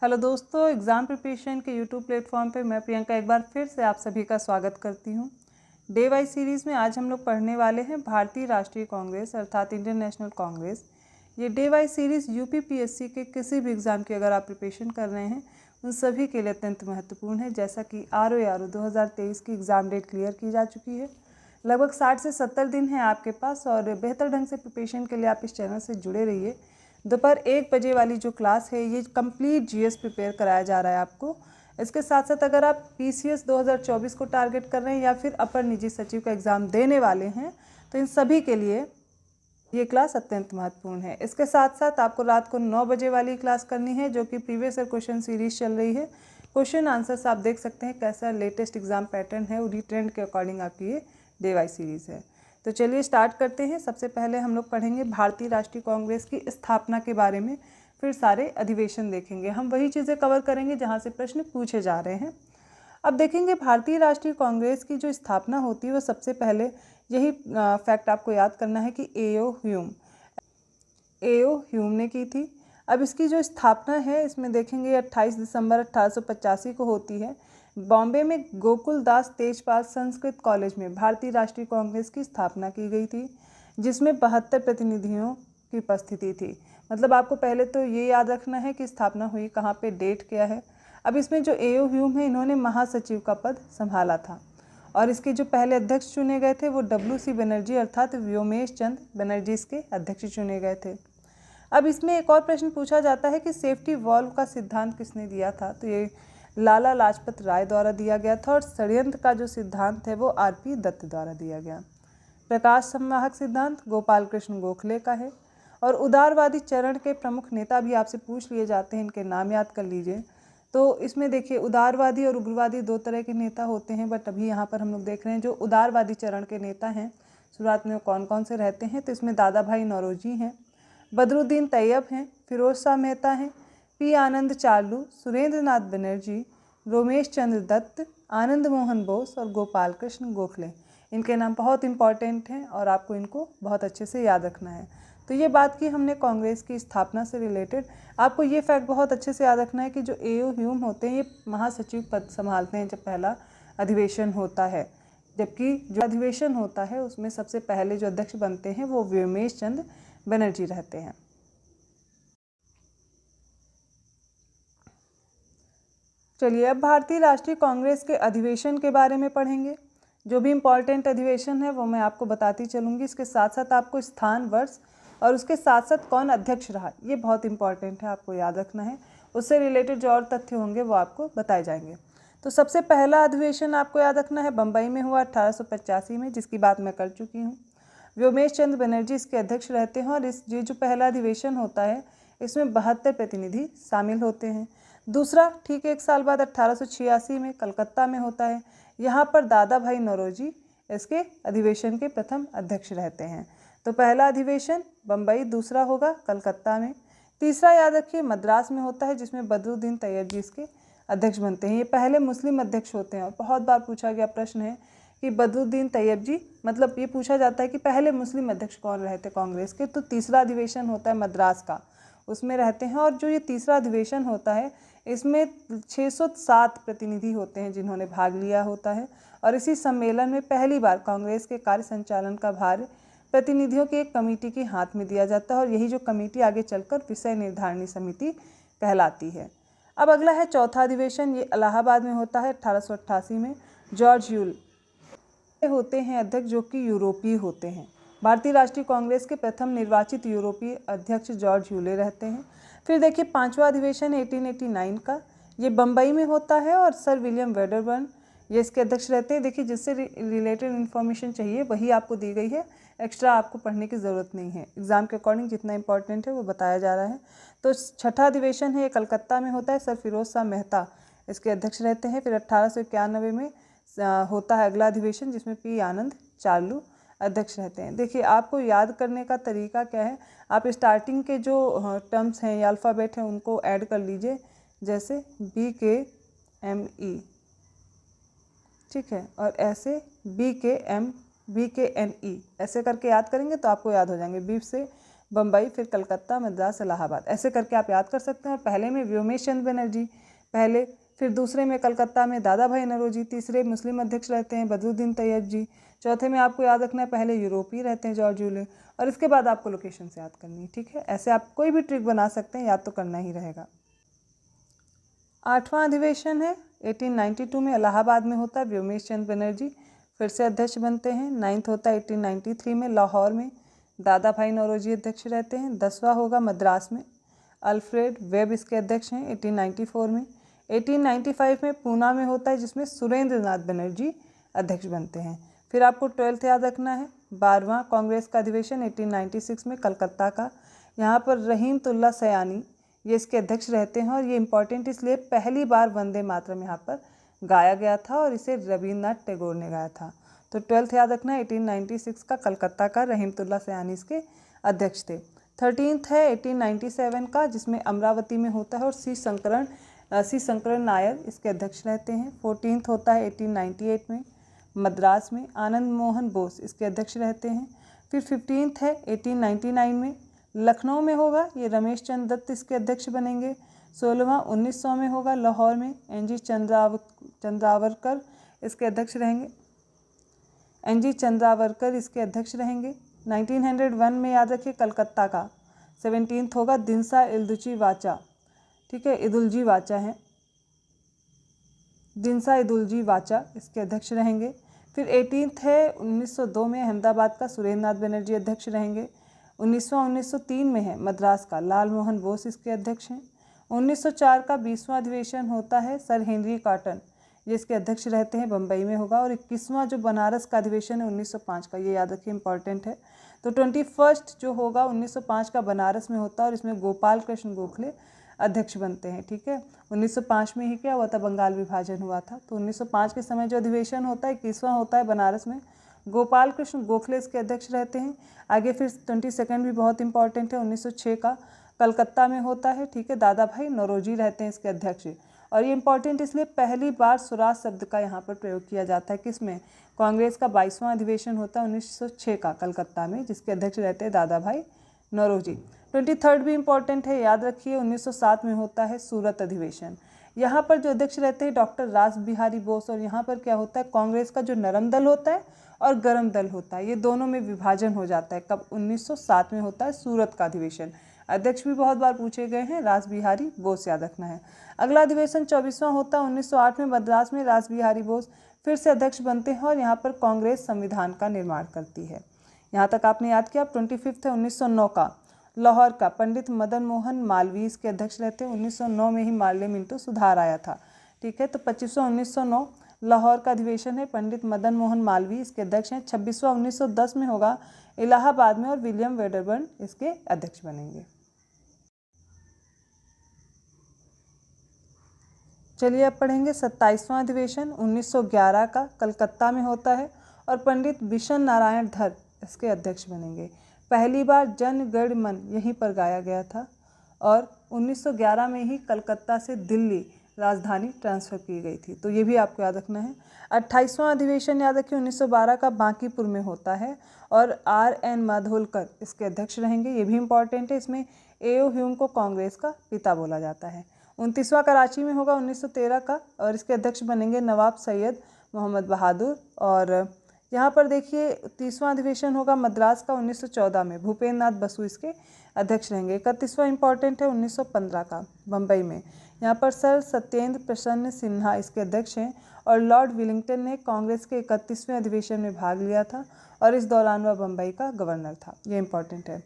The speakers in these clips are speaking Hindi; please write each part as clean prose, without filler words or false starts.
हेलो दोस्तों, एग्ज़ाम प्रिपरेशन के यूट्यूब प्लेटफॉर्म पे मैं प्रियंका एक बार फिर से आप सभी का स्वागत करती हूँ। डे वाइज सीरीज़ में आज हम लोग पढ़ने वाले हैं भारतीय राष्ट्रीय कांग्रेस अर्थात इंडियन नेशनल कांग्रेस। ये डे वाइज सीरीज़ यूपीपीएससी के किसी भी एग्ज़ाम की अगर आप प्रिपरेशन कर रहे हैं उन सभी के लिए अत्यंत महत्वपूर्ण है। जैसा कि आर.ओ. 2023 की एग्ज़ाम डेट क्लियर की जा चुकी है। लगभग 60 से 70 दिन है आपके पास और बेहतर ढंग से प्रिपरेशन के लिए आप इस चैनल से जुड़े रहिए। दोपहर 1 बजे वाली जो क्लास है ये कंप्लीट जीएस प्रिपेयर कराया जा रहा है आपको। इसके साथ साथ अगर आप पीसीएस 2024 को टारगेट कर रहे हैं या फिर अपर निजी सचिव का एग्ज़ाम देने वाले हैं तो इन सभी के लिए ये क्लास अत्यंत महत्वपूर्ण है। इसके साथ साथ आपको रात को 9 बजे वाली क्लास करनी है जो कि प्रीवियस ईयर क्वेश्चन सीरीज चल रही है। क्वेश्चन आंसर्स आप देख सकते हैं कैसा लेटेस्ट एग्जाम पैटर्न है, उसी ट्रेंड के अकॉर्डिंग आपकी ये डे वाइज सीरीज़ है। तो चलिए स्टार्ट करते हैं। सबसे पहले हम लोग पढ़ेंगे भारतीय राष्ट्रीय कांग्रेस की स्थापना के बारे में, फिर सारे अधिवेशन देखेंगे। हम वही चीज़ें कवर करेंगे जहाँ से प्रश्न पूछे जा रहे हैं। अब देखेंगे भारतीय राष्ट्रीय कांग्रेस की जो स्थापना होती है वो सबसे पहले यही फैक्ट आपको याद करना है कि एओ ह्यूम ने की थी। अब इसकी जो स्थापना है इसमें देखेंगे 28 दिसंबर 1885 को होती है। बॉम्बे में गोकुल दास तेजपाल संस्कृत कॉलेज में भारतीय राष्ट्रीय कांग्रेस की स्थापना की गई थी, जिसमें 72 प्रतिनिधियों की उपस्थिति थी। मतलब आपको पहले तो ये याद रखना है कि स्थापना हुई कहाँ पे, डेट क्या है। अब इसमें जो एओ ह्यूम है इन्होंने महासचिव का पद संभाला था और इसके जो पहले अध्यक्ष चुने गए थे वो WC बनर्जी अर्थात व्योमेश चंद्र बनर्जी इसके अध्यक्ष चुने गए थे। अब इसमें एक और प्रश्न पूछा जाता है कि सेफ्टी वॉल्व का सिद्धांत किसने दिया था, तो ये लाला लाजपत राय द्वारा दिया गया था और षड्यंत्र का जो सिद्धांत है वो RP दत्त द्वारा दिया गया। प्रकाश संवाहक सिद्धांत गोपाल कृष्ण गोखले का है। और उदारवादी चरण के प्रमुख नेता भी आपसे पूछ लिए जाते हैं, इनके नाम याद कर लीजिए। तो इसमें देखिए उदारवादी और उग्रवादी दो तरह के नेता होते हैं, बट अभी यहाँ पर हम लोग देख रहे हैं जो उदारवादी चरण के नेता हैं शुरुआत में कौन कौन से रहते हैं। तो इसमें दादा भाई नौरोजी हैं, बदरुद्दीन तैयब हैं, फिरोज शाह मेहता हैं, P आनंद चार्लू, सुरेंद्र नाथ बनर्जी, रोमेश चंद्र दत्त, आनंद मोहन बोस और गोपाल कृष्ण गोखले। इनके नाम बहुत इंपॉर्टेंट हैं और आपको इनको बहुत अच्छे से याद रखना है। तो ये बात की हमने कांग्रेस की स्थापना से रिलेटेड। आपको ये फैक्ट बहुत अच्छे से याद रखना है कि जो एओ ह्यूम होते हैं ये महासचिव पद संभालते हैं जब पहला अधिवेशन होता है, जबकि जो अधिवेशन होता है उसमें सबसे पहले जो अध्यक्ष बनते हैं वो व्योमेश चंद्र बनर्जी रहते हैं। चलिए अब भारतीय राष्ट्रीय कांग्रेस के अधिवेशन के बारे में पढ़ेंगे। जो भी इम्पॉर्टेंट अधिवेशन है वो मैं आपको बताती चलूँगी। इसके साथ साथ आपको स्थान, वर्ष और उसके साथ साथ कौन अध्यक्ष रहा ये बहुत इंपॉर्टेंट है, आपको याद रखना है। उससे रिलेटेड जो और तथ्य होंगे वो आपको बताए जाएंगे। तो सबसे पहला अधिवेशन आपको याद रखना है बम्बई में हुआ 1885 में, जिसकी बात मैं कर चुकी हूँ। व्योमेश चंद्र बनर्जी इसके अध्यक्ष रहते हैं और ये जो पहला अधिवेशन होता है इसमें 72 प्रतिनिधि शामिल होते हैं। दूसरा ठीक 1 साल बाद 1886 में कलकत्ता में होता है। यहाँ पर दादा भाई नौरोजी इसके अधिवेशन के प्रथम अध्यक्ष रहते हैं। तो पहला अधिवेशन बम्बई, दूसरा होगा कलकत्ता में, तीसरा याद रखिए मद्रास में होता है जिसमें बदरुद्दीन तैयब जी इसके अध्यक्ष बनते हैं। ये पहले मुस्लिम अध्यक्ष होते हैं और बहुत बार पूछा गया प्रश्न है कि बदरुद्दीन तैयब जी, मतलब ये पूछा जाता है कि पहले मुस्लिम अध्यक्ष कौन रहे थे कांग्रेस के, तो तीसरा अधिवेशन होता है मद्रास का, उसमें रहते हैं। और जो ये तीसरा अधिवेशन होता है इसमें 607 प्रतिनिधि होते हैं जिन्होंने भाग लिया होता है। और इसी सम्मेलन में पहली बार कांग्रेस के कार्य संचालन का भार प्रतिनिधियों की एक कमेटी के हाथ में दिया जाता है और यही जो कमेटी आगे चलकर विषय निर्धारणी समिति कहलाती है। अब अगला है चौथा अधिवेशन, ये इलाहाबाद में होता है 1888 में। जॉर्ज यूल होते हैं अध्यक्ष जो कि यूरोपीय होते हैं। भारतीय राष्ट्रीय कांग्रेस के प्रथम निर्वाचित यूरोपीय अध्यक्ष जॉर्ज यूले रहते हैं। फिर देखिए पांचवा अधिवेशन 1889 का, ये बम्बई में होता है और सर विलियम वेडरबर्न ये इसके अध्यक्ष रहते हैं। देखिए जिससे रिलेटेड इन्फॉर्मेशन चाहिए वही आपको दी गई है, एक्स्ट्रा आपको पढ़ने की ज़रूरत नहीं है। एग्जाम के अकॉर्डिंग जितना इंपॉर्टेंट है वो बताया जा रहा है। तो छठा अधिवेशन है ये कलकत्ता में होता है, सर फिरोज शाह मेहता इसके अध्यक्ष रहते हैं। फिर 1891 में होता है अगला अधिवेशन जिसमें P आनंद चार्लू अध्यक्ष रहते हैं। देखिए आपको याद करने का तरीका क्या है, आप स्टार्टिंग के जो टर्म्स हैं या अल्फ़ाबेट हैं उनको ऐड कर लीजिए, जैसे BKME, ठीक है, और ऐसे BKNE ऐसे करके याद करेंगे तो आपको याद हो जाएंगे। बी से बम्बई, फिर कलकत्ता, मद्रास, इलाहाबाद, ऐसे करके आप याद कर सकते हैं। और पहले में व्योमेश चंद्र बनर्जी पहले, फिर दूसरे में कलकत्ता में दादा भाई नौरोजी, तीसरे मुस्लिम अध्यक्ष रहते हैं बदरुद्दीन तैयब जी, चौथे में आपको याद रखना है पहले यूरोपीय रहते हैं जॉर्ज यूले, और इसके बाद आपको लोकेशन से याद करनी है। ठीक है, ऐसे आप कोई भी ट्रिक बना सकते हैं, याद तो करना ही रहेगा। 8वां अधिवेशन है 1892 में इलाहाबाद में होता है, व्योमेश चंद्र बनर्जी फिर से अध्यक्ष बनते हैं। 9वां होता है 1893 में लाहौर में, दादा भाई नौरोजी अध्यक्ष रहते हैं। 10वां होगा मद्रास में, अल्फ्रेड वेब इसके अध्यक्ष हैं 1894 में। 1895 में पूना में होता है, जिसमें सुरेंद्र नाथ बनर्जी अध्यक्ष बनते हैं। फिर आपको 12th याद रखना है, 12वां कांग्रेस का अधिवेशन 1896 में कलकत्ता का, यहाँ पर रहीमतुल्ला सयानी ये इसके अध्यक्ष रहते हैं। और ये इम्पॉर्टेंट इसलिए पहली बार वंदे मातरम यहाँ पर गाया गया था और इसे रविन्द्रनाथ टैगोर ने गाया था। तो 12th याद रखना है 1896 का कलकत्ता का, रहीमतुल्ला सयानी इसके अध्यक्ष थे। 13th है 1897 का, जिसमें अमरावती में होता है और सी शंकरन नायर इसके अध्यक्ष रहते हैं। 14th होता है 1898 में मद्रास में, आनंद मोहन बोस इसके अध्यक्ष रहते हैं। फिर 15th है 1899 में लखनऊ में होगा, ये रमेश चंद्र दत्त इसके अध्यक्ष बनेंगे। 16वां 1900 में होगा लाहौर में, NG चंद्रावरकर इसके अध्यक्ष रहेंगे, NG चंद्रावरकर इसके अध्यक्ष रहेंगे। 1901 में याद रखिए कलकत्ता का 17th होगा दिनसा इल्दुची वाचा, ठीक है, इदुलजी वाचा हैं, दिनसा इदुलजी वाचा इसके अध्यक्ष रहेंगे। फिर 18th है 1902 में अहमदाबाद का, सुरेंद्र नाथ बनर्जी अध्यक्ष रहेंगे। 1903 में है मद्रास का, लाल मोहन बोस इसके अध्यक्ष हैं। 1904 का 20वां अधिवेशन होता है, सर हेनरी कॉटन ये इसके अध्यक्ष रहते हैं, बम्बई में होगा। और 21वां जो बनारस का अधिवेशन है 1905 का, ये याद रखिए इंपॉर्टेंट है। तो 21st जो होगा 1905 का बनारस में होता है और इसमें गोपाल कृष्ण गोखले अध्यक्ष बनते हैं। ठीक है, 1905 में ही क्या हुआ था, बंगाल विभाजन हुआ था। तो 1905 के समय जो अधिवेशन होता है 21वां होता है बनारस में, गोपाल कृष्ण गोखले इसके अध्यक्ष रहते हैं। आगे फिर 22nd भी बहुत इंपॉर्टेंट है, 1906 का कलकत्ता में होता है। ठीक है, दादा भाई नौरोजी रहते हैं इसके अध्यक्ष। और ये इंपॉर्टेंट इसलिए पहली बार स्वराज शब्द का यहाँ पर प्रयोग किया जाता है, किसमें, कांग्रेस का 22वां अधिवेशन होता है 1906 का कलकत्ता में, जिसके अध्यक्ष रहते हैं दादा भाई नौरोजी। 23rd भी इंपॉर्टेंट है, याद रखिए 1907 में होता है सूरत अधिवेशन। यहाँ पर जो अध्यक्ष रहते हैं डॉक्टर रास बिहारी बोस। और यहाँ पर क्या होता है, कांग्रेस का जो नरम दल होता है और गरम दल होता है, ये दोनों में विभाजन हो जाता है। कब, 1907 में होता है सूरत का अधिवेशन। अध्यक्ष भी बहुत बार पूछे गए हैं, रास बिहारी बोस याद रखना है। अगला अधिवेशन 24वां होता है 1908 में मद्रास में, रास बिहारी बोस फिर से अध्यक्ष बनते हैं और यहाँ पर कांग्रेस संविधान का निर्माण करती है। यहाँ तक आपने याद किया। 25 है 1909 का लाहौर का, पंडित मदन मोहन मालवीय इसके अध्यक्ष रहते हैं। 1909 में ही पार्लियामेंट सुधार आया था। ठीक है, तो 25वां 1909 लाहौर का अधिवेशन है, पंडित मदन मोहन मालवीय इसके अध्यक्ष हैं। 26वां 1910 में होगा इलाहाबाद में और विलियम वेडरबर्न इसके अध्यक्ष बनेंगे। चलिए अब पढ़ेंगे 27वां अधिवेशन 1911 का, कलकत्ता में होता है और पंडित बिशन नारायण धर इसके अध्यक्ष बनेंगे। पहली बार जन गण मन यहीं पर गाया गया था और 1911 में ही कलकत्ता से दिल्ली राजधानी ट्रांसफ़र की गई थी, तो ये भी आपको याद रखना है। 28वां अधिवेशन याद रखिए 1912 का बांकीपुर में होता है और RN माधोलकर इसके अध्यक्ष रहेंगे, ये भी इम्पॉर्टेंट है। इसमें A.O. ह्यूम को कांग्रेस का पिता बोला जाता है। 29वां कराची में होगा 1913 का और इसके अध्यक्ष बनेंगे नवाब सैयद मोहम्मद बहादुर। और यहाँ पर देखिए 30वां अधिवेशन होगा मद्रास का 1914 में, भूपेंद्र नाथ बसु इसके अध्यक्ष रहेंगे। 31वां इंपॉर्टेंट है 1915 का बम्बई में, यहाँ पर सर सत्येंद्र प्रसन्न सिन्हा इसके अध्यक्ष हैं और लॉर्ड विलिंगटन ने कांग्रेस के 31वें अधिवेशन में भाग लिया था और इस दौरान वह बम्बई का गवर्नर था, ये इंपॉर्टेंट है।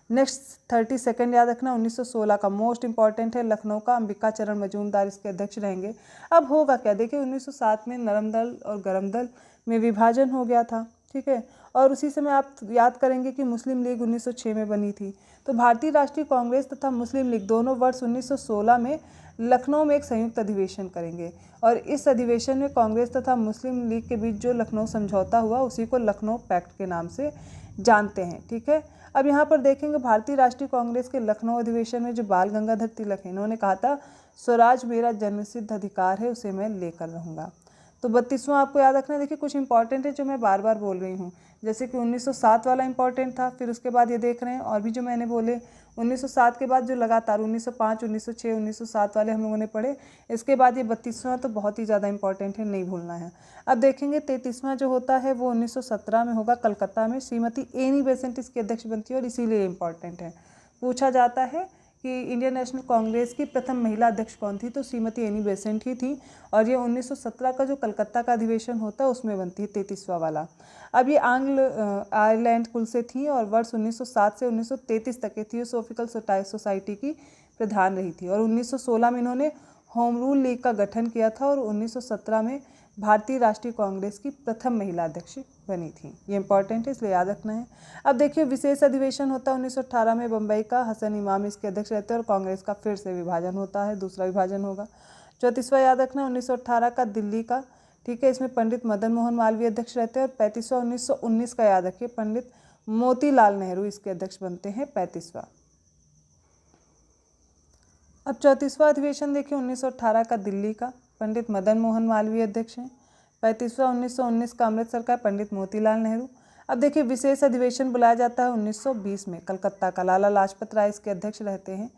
नेक्स्ट 32nd याद रखना 1916 का, मोस्ट इंपॉर्टेंट है, लखनऊ का, अंबिका चरण मजूमदार इसके अध्यक्ष रहेंगे। अब होगा क्या, देखिए 1907 में नरम दल और गरम दल में विभाजन हो गया था। ठीक है, और उसी समय आप याद करेंगे कि मुस्लिम लीग 1906 में बनी थी। तो भारतीय राष्ट्रीय कांग्रेस तथा मुस्लिम लीग दोनों वर्ष 1916 में लखनऊ में एक संयुक्त अधिवेशन करेंगे और इस अधिवेशन में कांग्रेस तथा मुस्लिम लीग के बीच जो लखनऊ समझौता हुआ उसी को लखनऊ पैक्ट के नाम से जानते हैं। ठीक है, अब यहाँ पर देखेंगे भारतीय राष्ट्रीय कांग्रेस के लखनऊ अधिवेशन में जो बाल गंगाधर तिलक है, इन्होंने कहा था स्वराज मेरा जन्मसिद्ध अधिकार है, उसे मैं लेकर रहूँगा। तो 32वां आपको याद रखना है। देखिए कुछ इंपॉर्टेंट है जो मैं बार बार बोल रही हूँ, जैसे कि 1907 वाला इंपॉर्टेंट था, फिर उसके बाद ये देख रहे हैं और भी जो मैंने बोले 1907 के बाद जो लगातार 1905, 1906, 1907 वाले हम लोगों ने पढ़े। इसके बाद ये 32वां तो बहुत ही ज़्यादा इंपॉर्टेंट है, नहीं भूलना है। अब देखेंगे 33वां जो होता है वो 1917 में होगा कलकत्ता में। श्रीमती एनी बेसेंट इसकी अध्यक्ष बनती है और इसीलिए इम्पॉर्टेंट है। पूछा जाता है कि इंडियन नेशनल कांग्रेस की प्रथम महिला अध्यक्ष कौन थी, तो श्रीमती एनी बेसेंट ही थी और ये 1917 का जो कलकत्ता का अधिवेशन होता है उसमें बनती है 33वां वाला। अब ये आंग्ल आयरलैंड कुल से थी और वर्ष 1907 से 1933 तक के थियोसॉफिकल सोसाइटी की प्रधान रही थी और 1916 में इन्होंने होम रूल लीग का गठन किया था और 1917 में भारतीय राष्ट्रीय कांग्रेस की प्रथम महिला अध्यक्ष बनी थी। ये इंपॉर्टेंट है, इसलिए याद रखना है। अब देखिए विशेष अधिवेशन होता है 1918 में बम्बई का, हसन इमाम इसके अध्यक्ष रहते हैं और कांग्रेस का फिर से विभाजन होता है, दूसरा विभाजन होगा। 34वां याद रखना 1918 का दिल्ली का, ठीक है, इसमें पंडित मदन मोहन मालवीय अध्यक्ष रहते हैं। और 35वां 1919 का याद रखिए, पंडित मोतीलाल नेहरू इसके अध्यक्ष बनते हैं 35वां। अब 34वां अधिवेशन देखिए 1918 का दिल्ली का, पंडित मदन मोहन मालवीय अध्यक्ष हैं। 35वां 1919 का अमृतसर का, पंडित मोतीलाल नेहरू। अब देखिए विशेष अधिवेशन बुलाया जाता है 1920 में कलकत्ता का, लाला लाजपत राय इसके अध्यक्ष रहते हैं।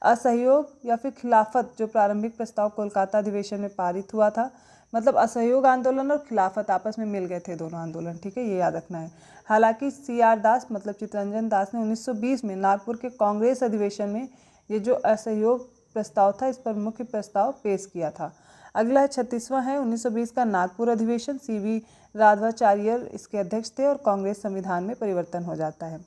असहयोग या फिर खिलाफत जो प्रारंभिक प्रस्ताव कोलकाता अधिवेशन में पारित हुआ था, मतलब असहयोग आंदोलन और खिलाफत आपस में मिल गए थे दोनों आंदोलन, ठीक है, ये याद रखना है। हालांकि CR दास मतलब चित्तरंजन दास ने 1920 में नागपुर के कांग्रेस अधिवेशन में ये जो असहयोग प्रस्ताव था इस पर मुख्य प्रस्ताव पेश किया था। अगला है 36वां है 1920 का नागपुर अधिवेशन, CV राघवाचार्य इसके अध्यक्ष थे और कांग्रेस संविधान में परिवर्तन हो जाता है।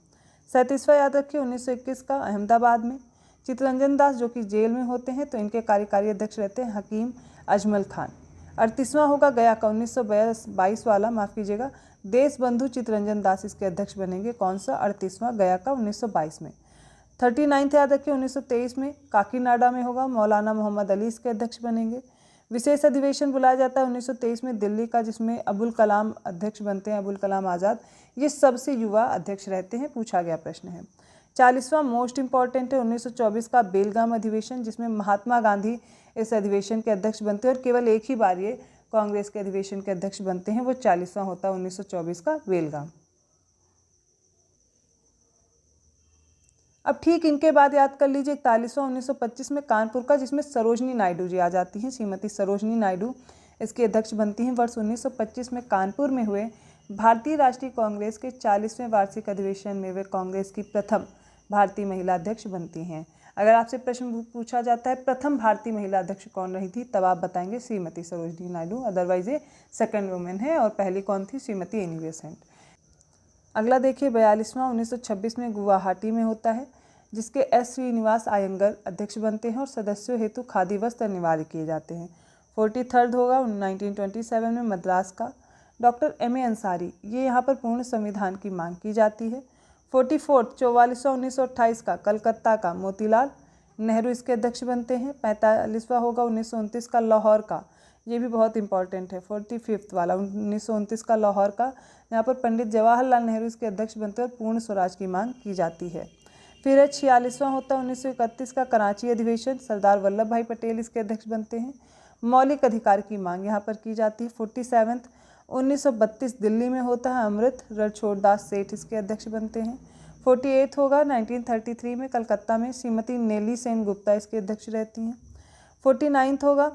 37वां याद रखिए 1921 का अहमदाबाद में, चित्तरंजन दास जो कि जेल में होते हैं तो इनके कार्यकारी अध्यक्ष रहते हैं हकीम अजमल खान। 38वां होगा गया का 1922 वाला, माफ़ कीजिएगा, देश बंधु चित्तरंजन दास इसके अध्यक्ष बनेंगे। कौन सा? 38वां गया का 1922 में। 39 याद रखिए 1923 में काकीनाडा में होगा, मौलाना मोहम्मद अली इसके अध्यक्ष बनेंगे। विशेष अधिवेशन बुलाया जाता है 1923 में दिल्ली का, जिसमें अबुल कलाम अध्यक्ष बनते हैं, अबुल कलाम आज़ाद, ये सबसे युवा अध्यक्ष रहते हैं, पूछा गया प्रश्न है। 40वां मोस्ट इंपॉर्टेंट है 1924 का बेलगाम अधिवेशन, जिसमें महात्मा गांधी इस अधिवेशन के अध्यक्ष बनते हैं और केवल एक ही बार ये कांग्रेस के अधिवेशन के अध्यक्ष बनते हैं, वो 40वां होता है 1924 का बेलगाम। अब ठीक इनके बाद याद कर लीजिए 41वां 1925 में कानपुर का, जिसमें सरोजनी नायडू जी आ जाती हैं, श्रीमती सरोजनी नायडू इसकी अध्यक्ष बनती हैं। वर्ष 1925 में कानपुर में हुए भारतीय राष्ट्रीय कांग्रेस के 40वें वार्षिक अधिवेशन में वे कांग्रेस की प्रथम भारतीय महिला अध्यक्ष बनती हैं। अगर आपसे प्रश्न पूछा जाता है प्रथम भारतीय महिला अध्यक्ष कौन रही थी, तब आप बताएंगे श्रीमती सरोजनी नायडू, अदरवाइज ये सेकंड वुमेन है और पहली कौन थी? Shrimati Annie Besant. अगला देखिए 42वां 1926 में गुवाहाटी में होता है, जिसके S श्रीनिवास आयंगर अध्यक्ष बनते हैं और सदस्यों हेतु खादी वस्त्र अनिवार्य किए जाते हैं। 43rd होगा 1927 में मद्रास का, डॉक्टर M.A. अंसारी, ये यहाँ पर पूर्ण संविधान की मांग की जाती है। 44वां 1928 का कलकत्ता का, मोतीलाल नेहरू इसके अध्यक्ष बनते हैं। 45वां होगा 1929 का लाहौर का, ये भी बहुत इंपॉर्टेंट है। 45th वाला 1929 का लाहौर का, यहाँ पर पंडित जवाहरलाल नेहरू इसके अध्यक्ष बनते हैं और पूर्ण स्वराज की मांग की जाती है। फिर 46वां होता है 1931 का कराची अधिवेशन, सरदार वल्लभ भाई पटेल इसके अध्यक्ष बनते हैं। मौलिक अधिकार की मांग यहाँ पर की जाती है। 47th 1932 दिल्ली में होता है, अमृत रणछोड़ दास सेठ इसके अध्यक्ष बनते हैं। 48 होगा 1933 में कलकत्ता में, श्रीमती नेली सेन गुप्ता इसके अध्यक्ष रहती हैं। 49 होगा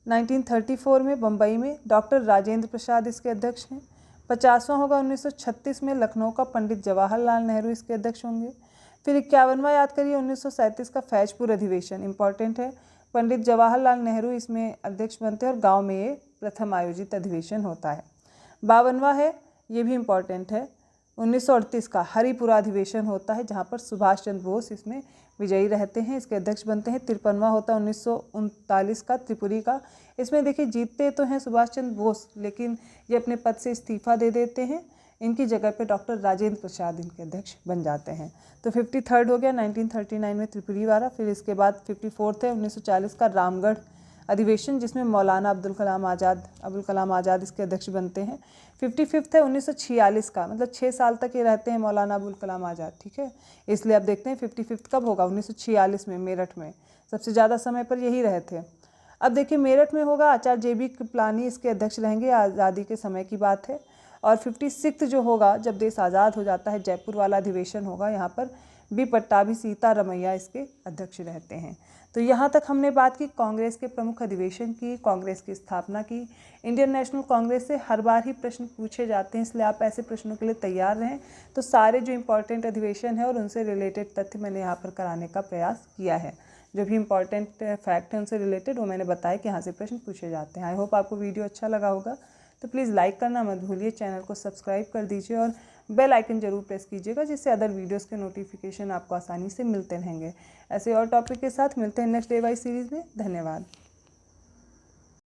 1934 में बम्बई में, डॉक्टर राजेंद्र प्रसाद इसके अध्यक्ष हैं। 50वां होगा 1936 में लखनऊ का, पंडित जवाहरलाल नेहरू इसके अध्यक्ष होंगे। फिर 51वां याद करिए 1937 का फैजपुर अधिवेशन, इंपॉर्टेंट है, पंडित जवाहरलाल नेहरू इसमें अध्यक्ष बनते हैं और गांव में ये प्रथम आयोजित अधिवेशन होता है। 52वां है, ये भी इम्पॉर्टेंट है, 1938 का हरिपुरा अधिवेशन होता है, जहां पर सुभाष चंद्र बोस इसमें विजयी रहते हैं, इसके अध्यक्ष बनते हैं। 53वां होता है 1939 का त्रिपुरी का, इसमें देखिए जीतते तो हैं सुभाष चंद्र बोस, लेकिन ये अपने पद से इस्तीफा दे देते हैं, इनकी जगह पे डॉक्टर राजेंद्र प्रसाद इनके अध्यक्ष बन जाते हैं। तो 53rd हो गया 1939 में त्रिपुरी वाला। फिर इसके बाद 54th है 1940 का रामगढ़ अधिवेशन, जिसमें मौलाना अबुल कलाम आज़ाद इसके अध्यक्ष बनते हैं। 55th है 1946 का, मतलब 6 साल तक ये रहते हैं मौलाना अबुल कलाम आज़ाद, ठीक है, इसलिए आप देखते हैं 55th कब होगा? 1946 में मेरठ में, सबसे ज़्यादा समय पर यही रहे थे। अब देखिए मेरठ में होगा आचार्य JB कृपलानी इसके अध्यक्ष रहेंगे, आज़ादी के समय की बात है। और 56 जो होगा जब देश आज़ाद हो जाता है, जयपुर वाला अधिवेशन होगा, यहाँ पर बी पट्टाभी सीतारमैया इसके अध्यक्ष रहते हैं। तो यहाँ तक हमने बात की कांग्रेस के प्रमुख अधिवेशन की, कांग्रेस की स्थापना की। इंडियन नेशनल कांग्रेस से हर बार ही प्रश्न पूछे जाते हैं, इसलिए आप ऐसे प्रश्नों के लिए तैयार रहें। तो सारे जो इम्पोर्टेंट अधिवेशन है और उनसे रिलेटेड तथ्य मैंने यहाँ पर कराने का प्रयास किया है। जो भी इम्पोर्टेंट फैक्ट हैं उनसे रिलेटेड वो मैंने बताया कि यहाँ से प्रश्न पूछे जाते हैं। आई होप आपको वीडियो अच्छा लगा होगा, तो प्लीज़ लाइक करना मत भूलिए, चैनल को सब्सक्राइब कर दीजिए और बेल आइकन जरूर प्रेस कीजिएगा, जिससे अदर वीडियोस के नोटिफिकेशन आपको आसानी से मिलते रहेंगे। ऐसे और टॉपिक के साथ मिलते हैं नेक्स्ट डे वाइज सीरीज़ में। धन्यवाद।